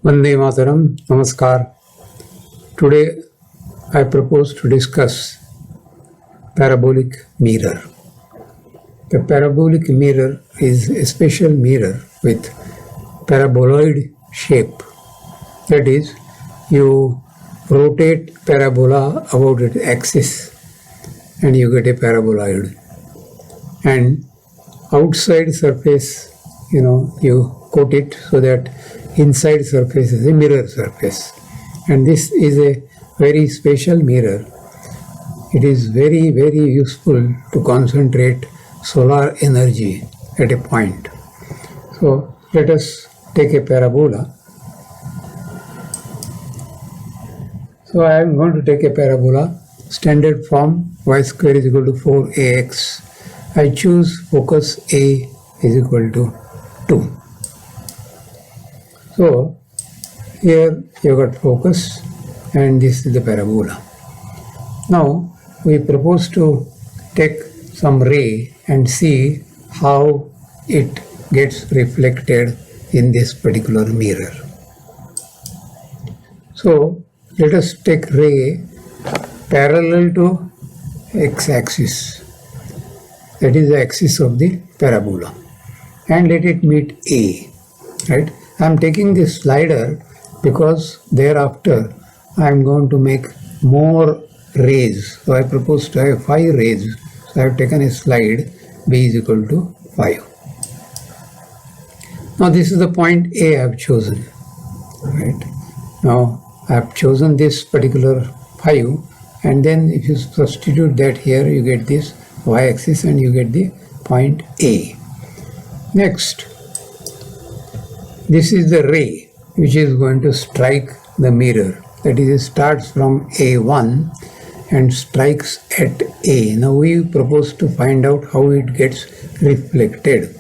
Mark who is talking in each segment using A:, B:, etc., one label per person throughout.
A: Vande Mataram, Namaskar. Today I propose to discuss parabolic mirror. The parabolic mirror is a special mirror with paraboloid shape. That is, you rotate parabola about its axis and you get a paraboloid. And outside surface, you coat it so that inside surface is a mirror surface. And this is a very special mirror. It is very, very useful to concentrate solar energy at a point. So let us take a parabola. So I am going to take a parabola, standard form y square is equal to 4ax. I choose focus A is equal to 2. So here you got focus and this is the parabola. Now we propose to take some ray and see how it gets reflected in this particular mirror. So let us take ray parallel to x-axis, that is the axis of the parabola, and let it meet A, right? I am taking this slider because thereafter I am going to make more rays. So I propose to have 5 rays. So I have taken a slide, B is equal to 5. Now this is the point A I have chosen, right? Now I have chosen this particular 5, and then if you substitute that here, you get this y-axis and you get the point A. Next, this is the ray which is going to strike the mirror. That is, it starts from A1 and strikes at A. Now we propose to find out how it gets reflected.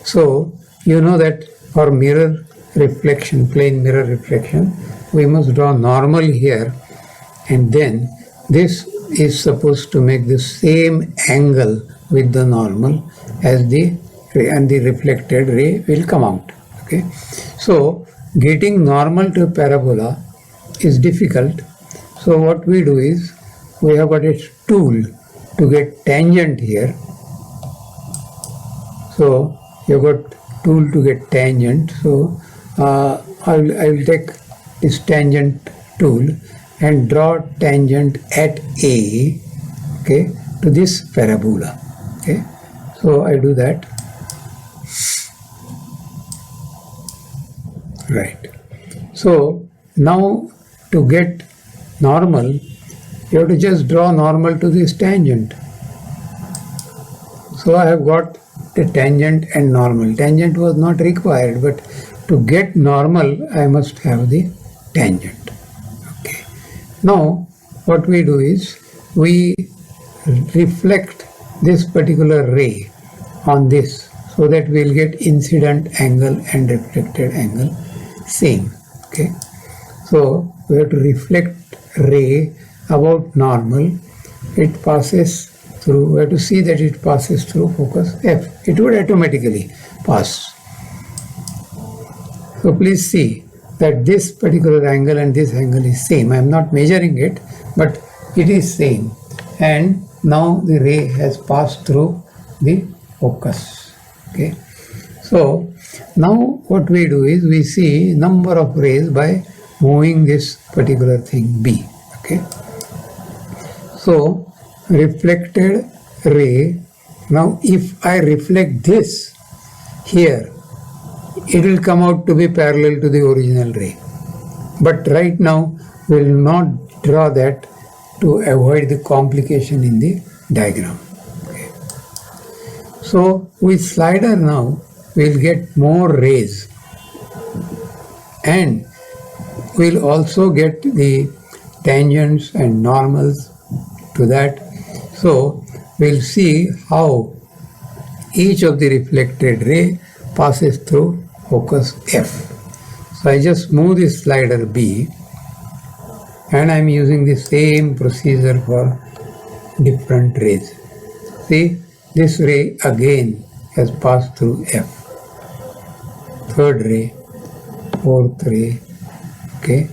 A: So you know that for mirror reflection, plane mirror reflection, we must draw normal here, and then this is supposed to make the same angle with the normal as the ray, and the reflected ray will come out. Okay, so getting normal to a parabola is difficult. So what we do is, we have got a tool to get tangent here. So you got tool to get tangent. So I will take this tangent tool and draw tangent at A, okay, to this parabola. Okay, so I do that. Right. So now to get normal, you have to just draw normal to this tangent. So I have got the tangent and normal. Tangent was not required, but to get normal, I must have the tangent. Okay. Now what we do is, we reflect this particular ray on this so that we will get incident angle and reflected angle same. Okay. So we have to reflect ray about normal. It passes through, we have to see that it passes through focus F. It would automatically pass. So please see that this particular angle and this angle is same. I am not measuring it, but it is same. And now the ray has passed through the focus. Okay. So now what we do is, we see number of rays by moving this particular thing B. Okay. So reflected ray, now if I reflect this here, it will come out to be parallel to the original ray. But right now we will not draw that to avoid the complication in the diagram. Okay. So with slider now we will get more rays, and we will also get the tangents and normals to that. So we will see how each of the reflected ray passes through focus F. So I just move this slider B, and I am using the same procedure for different rays. See, this ray again has passed through F. Third ray, fourth ray, okay,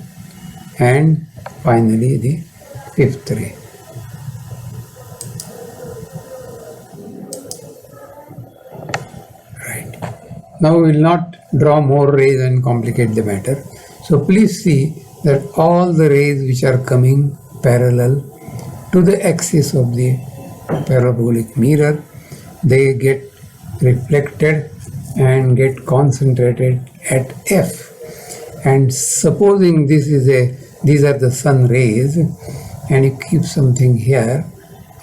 A: and finally the fifth ray. Right. Now we will not draw more rays and complicate the matter. So please see that all the rays which are coming parallel to the axis of the parabolic mirror, they get reflected and get concentrated at F. And supposing these are the sun rays, and you keep something here,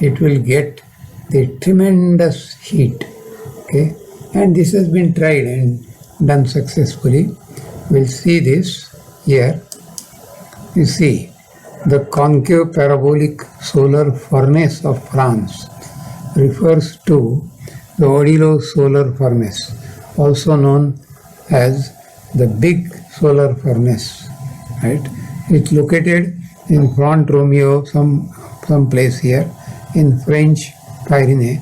A: it will get the tremendous heat. Okay, and this has been tried and done successfully. We'll see this here. You see, the concave parabolic solar furnace of France refers to the Odilo solar furnace, also known as the big solar furnace. Right? It's located in Front Romeo, some place here in French Pyrenees,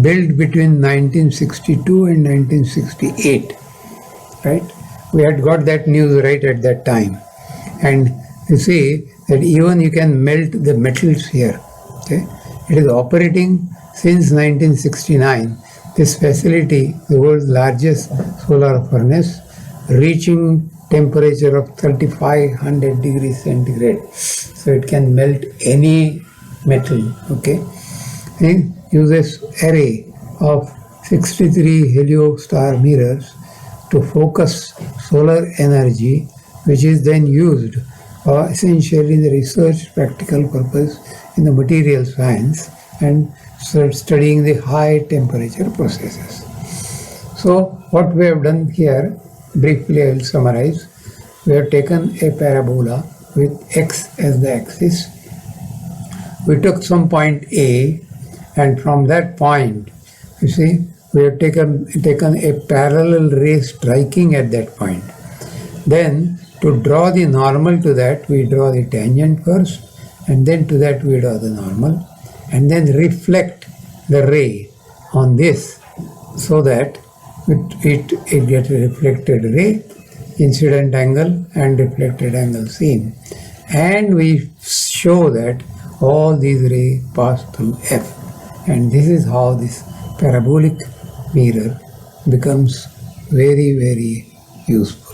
A: built between 1962 and 1968. Right? We had got that news right at that time, and you see that even you can melt the metals here. Okay? It is operating since 1969. This facility, the world's largest solar furnace, reaching temperature of 3500 degrees centigrade. So it can melt any metal. Okay? It uses array of 63 heliostar mirrors to focus solar energy, which is then used for essentially the research practical purpose in the material science and studying the high temperature processes. So what we have done here, briefly I will summarize. We have taken a parabola with x as the axis. We took some point A, and from that point, you see, we have taken a parallel ray striking at that point. Then to draw the normal to that, we draw the tangent first, and then to that we draw the normal, and then reflect the ray on this so that it gets a reflected ray, incident angle and reflected angle seen. And we show that all these rays pass through F. And this is how this parabolic mirror becomes very, very useful.